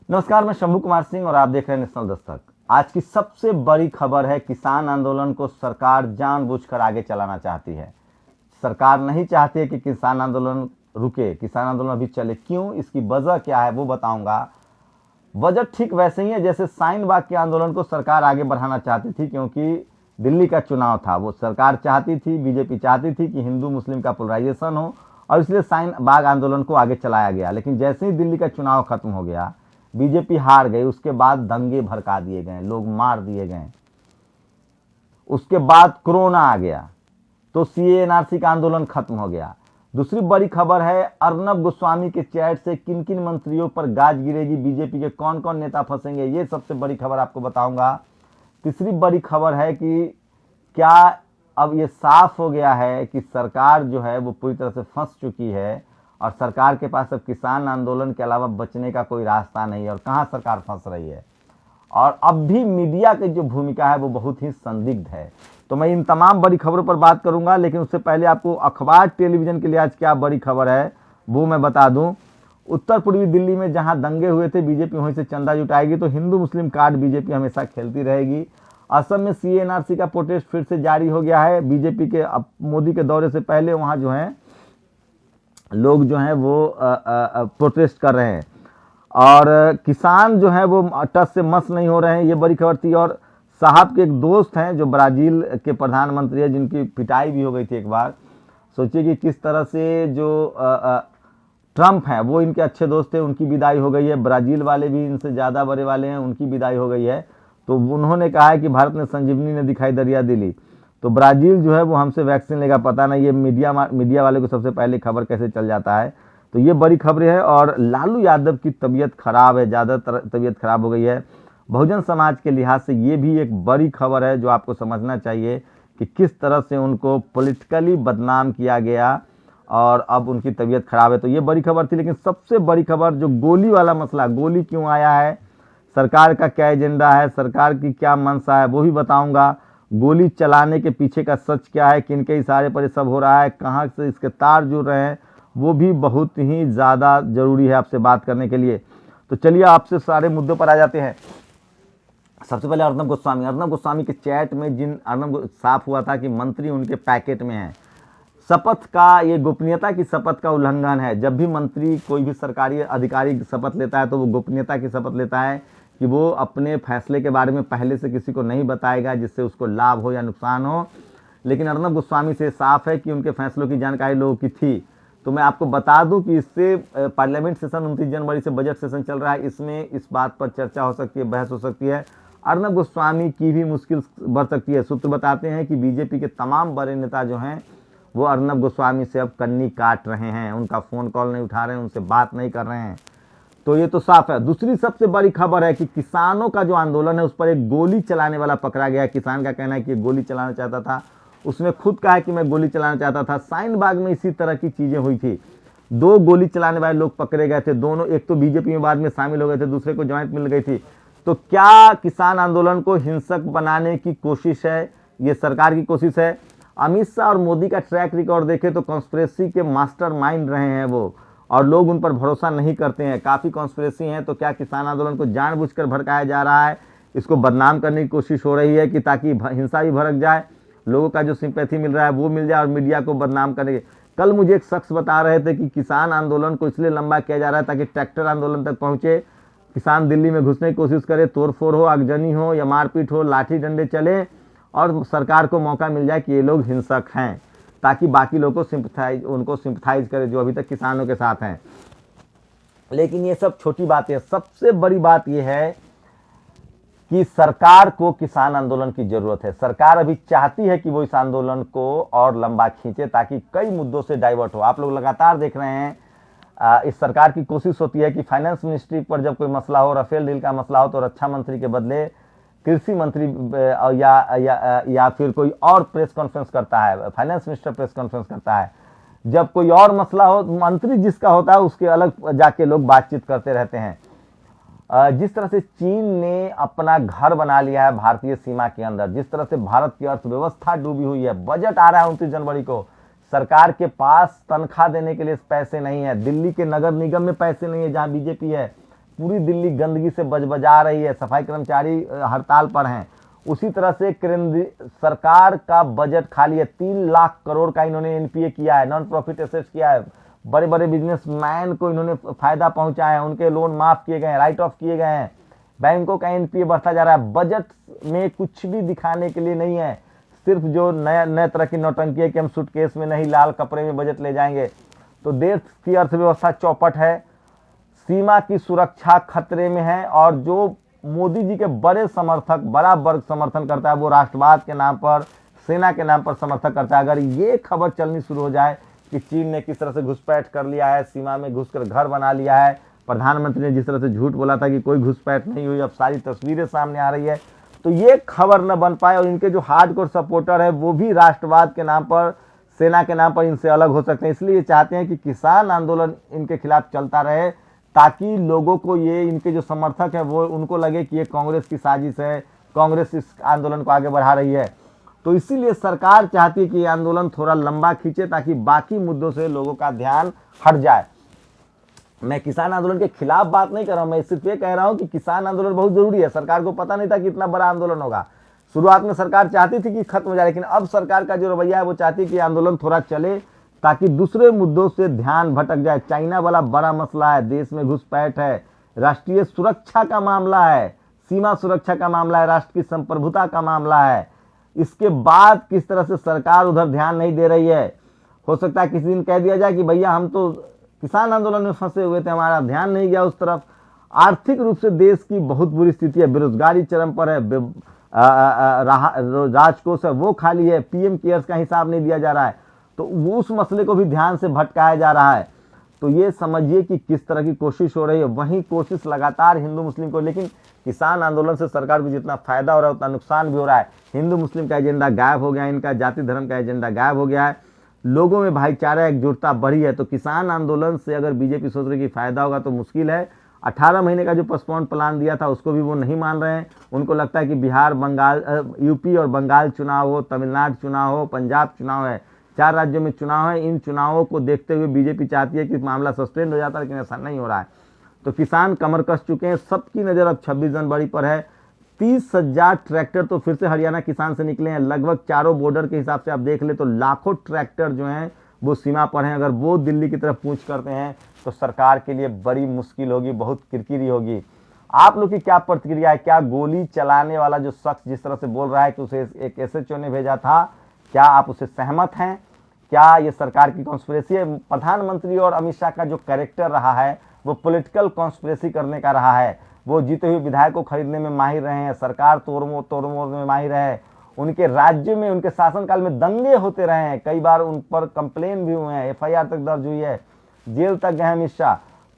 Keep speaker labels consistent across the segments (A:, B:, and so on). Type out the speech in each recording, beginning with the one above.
A: नमस्कार, मैं शंभू कुमार सिंह और आप देख रहे हैं नेशनल दस्तक। आज की सबसे बड़ी खबर है, किसान आंदोलन को सरकार जानबूझकर आगे चलाना चाहती है। सरकार नहीं चाहती है कि किसान आंदोलन रुके, किसान आंदोलन अभी चले। क्यों, इसकी वजह क्या है वो बताऊंगा। वजह ठीक वैसे ही है जैसे शाहीन बाग के आंदोलन को सरकार आगे बढ़ाना चाहती थी, क्योंकि दिल्ली का चुनाव था। वो सरकार चाहती थी, बीजेपी चाहती थी कि हिंदू मुस्लिम का पोलराइजेशन हो, और इसलिए शाहीन बाग आंदोलन को आगे चलाया गया। लेकिन जैसे ही दिल्ली का चुनाव खत्म हो गया, बीजेपी हार गई, उसके बाद दंगे भड़का दिए गए, लोग मार दिए गए। उसके बाद कोरोना आ गया तो सीए एनआरसी का आंदोलन खत्म हो गया। दूसरी बड़ी खबर है, अर्नब गोस्वामी के चैट से किन किन मंत्रियों पर गाज गिरेगी, बीजेपी के कौन कौन नेता फंसेंगे, ये सबसे बड़ी खबर आपको बताऊंगा। तीसरी बड़ी खबर है कि क्या अब ये साफ हो गया है कि सरकार जो है वो पूरी तरह से फंस चुकी है और सरकार के पास अब किसान आंदोलन के अलावा बचने का कोई रास्ता नहीं है, और कहां सरकार फंस रही है। और अब भी मीडिया की जो भूमिका है वो बहुत ही संदिग्ध है। तो मैं इन तमाम बड़ी खबरों पर बात करूंगा, लेकिन उससे पहले आपको अखबार टेलीविजन के लिए आज क्या बड़ी खबर है वो मैं बता दूं। उत्तर पूर्वी दिल्ली में जहां दंगे हुए थे, बीजेपी वहीं से चंदा जुटाएगी, तो हिंदू मुस्लिम कार्ड बीजेपी हमेशा खेलती रहेगी। असम में सीएनआरसी का प्रोटेस्ट फिर से जारी हो गया है। बीजेपी के मोदी के दौरे से पहले वहां जो है लोग जो हैं वो प्रोटेस्ट कर रहे हैं, और किसान जो है वो टस से मस नहीं हो रहे हैं, ये बड़ी खबर थी। और साहब के एक दोस्त हैं जो ब्राजील के प्रधानमंत्री है, जिनकी पिटाई भी हो गई थी एक बार। सोचिए कि किस तरह से जो ट्रंप हैं वो इनके अच्छे दोस्त थे, उनकी विदाई हो गई है। ब्राजील वाले भी इनसे ज़्यादा बड़े वाले हैं, उनकी विदाई हो गई है। तो उन्होंने कहा है कि भारत ने संजीवनी ने दिखाई दरिया दिली। तो ब्राजील जो है वो हमसे वैक्सीन लेगा, पता नहीं ये मीडिया वाले को सबसे पहले खबर कैसे चल जाता है। तो ये बड़ी खबरें हैं। और लालू यादव की तबीयत खराब है, ज़्यादातर तबीयत खराब हो गई है। बहुजन समाज के लिहाज से ये भी एक बड़ी खबर है जो आपको समझना चाहिए कि किस तरह से उनको पॉलिटिकली बदनाम किया गया और अब उनकी तबीयत खराब है। तो ये बड़ी खबर थी। लेकिन सबसे बड़ी खबर जो गोली वाला मसला, गोली क्यों आया है, सरकार का क्या एजेंडा है, सरकार की क्या मंशा है, वो भी बताऊंगा। गोली चलाने के पीछे का सच क्या है, किन के इशारे पर ये सब हो रहा है, कहाँ से इसके तार जुड़ रहे हैं, वो भी बहुत ही ज़्यादा जरूरी है आपसे बात करने के लिए। तो चलिए आपसे सारे मुद्दों पर आ जाते हैं। सबसे पहले अर्नब गोस्वामी के चैट में जिन साफ हुआ था कि मंत्री उनके पैकेट में हैं। शपथ का, ये गोपनीयता की शपथ का उल्लंघन है। जब भी मंत्री कोई भी सरकारी अधिकारी शपथ लेता है तो वो गोपनीयता की शपथ लेता है कि वो अपने फैसले के बारे में पहले से किसी को नहीं बताएगा, जिससे उसको लाभ हो या नुकसान हो। लेकिन अर्नब गोस्वामी से साफ है कि उनके फैसलों की जानकारी लोगों की थी। तो मैं आपको बता दूं कि इससे पार्लियामेंट सेशन 29 जनवरी से बजट सेशन चल रहा है, इसमें इस बात पर चर्चा हो सकती है, बहस हो सकती है। अर्नब गोस्वामी की भी मुश्किल बढ़ सकती है। सूत्र बताते हैं कि बीजेपी के तमाम बड़े नेता जो हैं वो अर्नब गोस्वामी से अब कन्नी काट रहे हैं, उनका फ़ोन कॉल नहीं उठा रहे हैं, उनसे बात नहीं कर रहे हैं। तो ये तो साफ है। दूसरी सबसे बड़ी खबर है कि किसानों का जो आंदोलन है उस पर एक गोली चलाने वाला पकड़ा गया। किसान का कहना है कि गोली चलाना चाहता था, उसने खुद कहा है कि मैं गोली चलाना चाहता था। शाहीन बाग में इसी तरह की चीज़ें हुई थी। 2 गोली चलाने वाले लोग पकड़े गए थे, दोनों, एक तो बीजेपी में बाद में शामिल हो गए थे, दूसरे को ज्वाइंट मिल गई थी। तो क्या किसान आंदोलन को हिंसक बनाने की कोशिश है, ये सरकार की कोशिश है। अमित शाह और मोदी का ट्रैक रिकॉर्ड देखें तो कॉन्स्पिरेसी के मास्टरमाइंड रहे हैं वो, और लोग उन पर भरोसा नहीं करते हैं। काफ़ी कॉन्स्पिरेसी हैं। तो क्या किसान आंदोलन को जानबूझकर भड़काया जा रहा है, इसको बदनाम करने की कोशिश हो रही है कि ताकि हिंसा भी भड़क जाए, लोगों का जो सिंपैथी मिल रहा है वो मिल जाए और मीडिया को बदनाम करने के। कल मुझे एक शख्स बता रहे थे कि किसान आंदोलन को इसलिए लंबा किया जा रहा है ताकि ट्रैक्टर आंदोलन तक पहुँचे, किसान दिल्ली में घुसने की कोशिश करे, तोड़फोड़ हो, आगजनी हो या मारपीट हो, लाठी डंडे चले, और सरकार को मौका मिल जाए कि ये लोग हिंसक हैं, ताकि बाकी लोगों को उनको सिंपथाइज करे जो अभी तक किसानों के साथ हैं। लेकिन ये सब छोटी बातें हैं। सबसे बड़ी बात यह है कि सरकार को किसान आंदोलन की जरूरत है। सरकार अभी चाहती है कि वो इस आंदोलन को और लंबा खींचे ताकि कई मुद्दों से डाइवर्ट हो। आप लोग लगातार देख रहे हैं, इस सरकार की कोशिश होती है कि फाइनेंस मिनिस्ट्री पर जब कोई मसला हो, राफेल डील का मसला हो, तो रक्षा मंत्री के बदले कृषि मंत्री या फिर कोई और प्रेस कॉन्फ्रेंस करता है, फाइनेंस मिनिस्टर प्रेस कॉन्फ्रेंस करता है। जब कोई और मसला हो, मंत्री जिसका होता है उसके अलग जाके लोग बातचीत करते रहते हैं। जिस तरह से चीन ने अपना घर बना लिया है भारतीय सीमा के अंदर, जिस तरह से भारत की अर्थव्यवस्था डूबी हुई है, बजट आ रहा है 29 जनवरी को, सरकार के पास तनख्वाह देने के लिए पैसे नहीं है, दिल्ली के नगर निगम में पैसे नहीं है जहां बीजेपी है, पूरी दिल्ली गंदगी से बजबजा रही है, सफाई कर्मचारी हड़ताल पर हैं। उसी तरह से केंद्र सरकार का बजट खाली है, 3 लाख करोड़ का इन्होंने एनपीए किया है, नॉन प्रॉफिट एसेट्स किया है, बड़े बड़े बिजनेसमैन को इन्होंने फायदा पहुंचाया है, उनके लोन माफ किए गए हैं, राइट ऑफ किए गए हैं, बैंकों का एनपीए बढ़ता जा रहा है। बजट में कुछ भी दिखाने के लिए नहीं है, सिर्फ जो नए तरह की नौटंकी है कि हम सूटकेस में नहीं लाल कपड़े में बजट ले जाएंगे। तो देश की अर्थव्यवस्था चौपट है, सीमा की सुरक्षा खतरे में है, और जो मोदी जी के बड़ा वर्ग समर्थन करता है वो राष्ट्रवाद के नाम पर, सेना के नाम पर समर्थन करता है। अगर ये खबर चलनी शुरू हो जाए कि चीन ने किस तरह से घुसपैठ कर लिया है, सीमा में घुसकर घर बना लिया है, प्रधानमंत्री ने जिस तरह से झूठ बोला था कि कोई घुसपैठ नहीं हुई, अब सारी तस्वीरें सामने आ रही है, तो ये खबर न बन पाए और इनके जो हार्डकोर सपोर्टर है वो भी राष्ट्रवाद के नाम पर, सेना के नाम पर इनसे अलग हो सकते हैं। इसलिए ये चाहते हैं कि किसान आंदोलन इनके खिलाफ चलता रहे, ताकि लोगों को ये, इनके जो समर्थक है वो, उनको लगे कि ये कांग्रेस की साजिश है, कांग्रेस इस आंदोलन को आगे बढ़ा रही है। तो इसीलिए सरकार चाहती है कि ये आंदोलन थोड़ा लंबा खींचे ताकि बाकी मुद्दों से लोगों का ध्यान हट जाए। मैं किसान आंदोलन के खिलाफ बात नहीं कर रहा हूं, मैं सिर्फ ये कह रहा हूं कि किसान आंदोलन बहुत जरूरी है। सरकार को पता नहीं था कि इतना बड़ा आंदोलन होगा। शुरुआत में सरकार चाहती थी कि खत्म हो जाए, लेकिन अब सरकार का जो रवैया है वो चाहती है कि आंदोलन थोड़ा चले ताकि दूसरे मुद्दों से ध्यान भटक जाए। चाइना वाला बड़ा मसला है, देश में घुसपैठ है, राष्ट्रीय सुरक्षा का मामला है, सीमा सुरक्षा का मामला है, राष्ट्र की संप्रभुता का मामला है। इसके बाद किस तरह से सरकार उधर ध्यान नहीं दे रही है। हो सकता है किसी दिन कह दिया जाए कि भैया हम तो किसान आंदोलन में फंसे हुए थे, हमारा ध्यान नहीं गया उस तरफ। आर्थिक रूप से देश की बहुत बुरी स्थिति है, बेरोजगारी चरम पर है, राजकोष है वो खाली है, पीएम केयर्स का हिसाब नहीं दिया जा रहा है, तो उस मसले को भी ध्यान से भटकाया जा रहा है। तो ये समझिए कि किस तरह की कोशिश हो रही है। वही कोशिश लगातार हिंदू मुस्लिम को, लेकिन किसान आंदोलन से सरकार को जितना फायदा हो रहा है उतना नुकसान भी हो रहा है। हिंदू मुस्लिम का एजेंडा गायब हो गया है, इनका जाति धर्म का एजेंडा गायब हो गया है, लोगों में भाईचारा एकजुटता बढ़ी है। तो किसान आंदोलन से अगर बीजेपी सोच रही कि फायदा होगा तो मुश्किल है। 18 महीने का जो पोस्टपोन प्लान दिया था उसको भी वो नहीं मान रहे हैं। उनको लगता है कि बिहार, बंगाल, यूपी और बंगाल चुनाव हो, तमिलनाडु चुनाव हो, पंजाब चुनाव है, 4 राज्यों में चुनाव है। इन चुनावों को देखते हुए बीजेपी चाहती है कि मामला सस्पेंड हो जाता है, लेकिन ऐसा नहीं हो रहा है। तो किसान कमर कस चुके हैं, सबकी नज़र अब 26 जनवरी पर है। 30,000 ट्रैक्टर तो फिर से हरियाणा किसान से निकले हैं। लगभग चारों बॉर्डर के हिसाब से आप देख ले तो लाखों ट्रैक्टर जो हैं वो सीमा पर हैं। अगर वो दिल्ली की तरफ कूच करते हैं तो सरकार के लिए बड़ी मुश्किल होगी, बहुत किरकिरी होगी। आप लोग की क्या प्रतिक्रिया है? क्या गोली चलाने वाला जो शख्स जिस तरह से बोल रहा है कि उसे एक एसएचओ ने भेजा था, क्या आप उससे सहमत हैं? क्या ये सरकार की कॉन्स्पिरेसी है? प्रधानमंत्री और अमित शाह का जो कैरेक्टर रहा है वो पॉलिटिकल कॉन्स्पिरेसी करने का रहा है। वो जीते हुए विधायक को खरीदने में माहिर रहे हैं, सरकार तोड़मोड़ में माहिर है, उनके राज्य में, उनके शासनकाल में दंगे होते रहे हैं, कई बार उन पर कंप्लेन भी हुए हैं, एफआईआर तक दर्ज हुई है, जेल तक गए अमित शाह।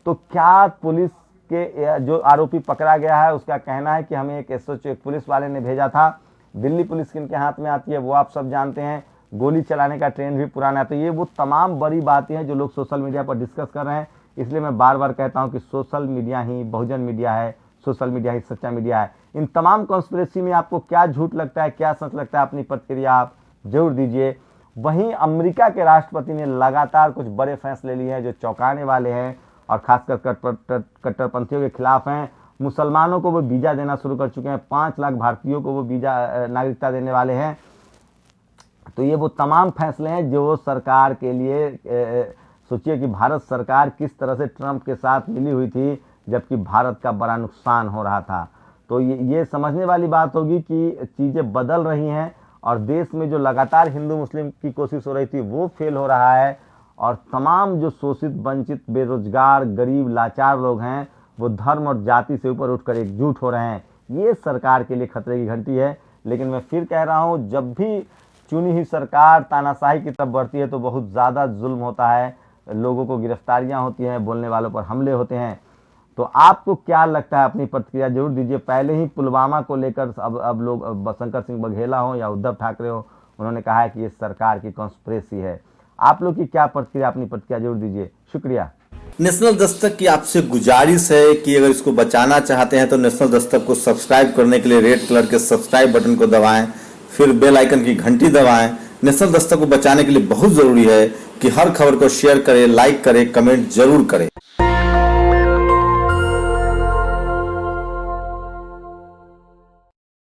A: तो क्या पुलिस के जो आरोपी पकड़ा गया है उसका कहना है कि हमें एक एसएचओ, एक पुलिस वाले ने भेजा था। दिल्ली पुलिस किनके हाथ में आती है वो आप सब जानते हैं। गोली चलाने का ट्रेंड भी पुराना है। तो ये वो तमाम बड़ी बातें हैं जो लोग सोशल मीडिया पर डिस्कस कर रहे हैं। इसलिए मैं बार बार कहता हूं कि सोशल मीडिया ही बहुजन मीडिया है, सोशल मीडिया ही सच्चा मीडिया है। इन तमाम कॉन्स्पिरेसी में आपको क्या झूठ लगता है, क्या सच लगता है? अपनी प्रतिक्रिया आप जरूर दीजिए। वहीं अमेरिका के राष्ट्रपति ने लगातार कुछ बड़े फैसले लिए हैं जो चौंकाने वाले हैं और खासकर कट्टरपंथियों के खिलाफ हैं। मुसलमानों को वो वीजा देना शुरू कर चुके हैं, 5 लाख भारतीयों को वो वीजा नागरिकता देने वाले हैं। तो ये वो तमाम फैसले हैं जो सरकार के लिए, सोचिए कि भारत सरकार किस तरह से ट्रंप के साथ मिली हुई थी जबकि भारत का बड़ा नुकसान हो रहा था। तो ये समझने वाली बात होगी कि चीज़ें बदल रही हैं और देश में जो लगातार हिंदू मुस्लिम की कोशिश हो रही थी वो फेल हो रहा है, और तमाम जो शोषित, वंचित, बेरोजगार, गरीब, लाचार लोग हैं वो धर्म और जाति से ऊपर उठकर एकजुट हो रहे हैं। ये सरकार के लिए खतरे की घंटी है। लेकिन मैं फिर कह रहा हूँ, जब भी चुनी हुई सरकार तानाशाही की तरफ बढ़ती है तो बहुत ज़्यादा जुल्म होता है, लोगों को गिरफ्तारियां होती हैं, बोलने वालों पर हमले होते हैं। तो आपको क्या लगता है? अपनी प्रतिक्रिया जरूर दीजिए। पहले ही पुलवामा को लेकर अब लोग, शंकर सिंह बघेला हो या उद्धव ठाकरे हो, उन्होंने कहा है कि ये सरकार की कॉन्स्पिरेसी है। आप लोग की क्या प्रतिक्रिया? अपनी प्रतिक्रिया जरूर दीजिए। शुक्रिया।
B: नेशनल दस्तक की आपसे गुजारिश है कि अगर इसको बचाना चाहते हैं तो नेशनल दस्तक को सब्सक्राइब करने के लिए रेड कलर के सब्सक्राइब बटन को दबाएं, फिर बेल आइकन की घंटी दबाएं। नेशनल दस्तक को बचाने के लिए बहुत जरूरी है कि हर खबर को शेयर करें, लाइक करें, कमेंट जरूर करें।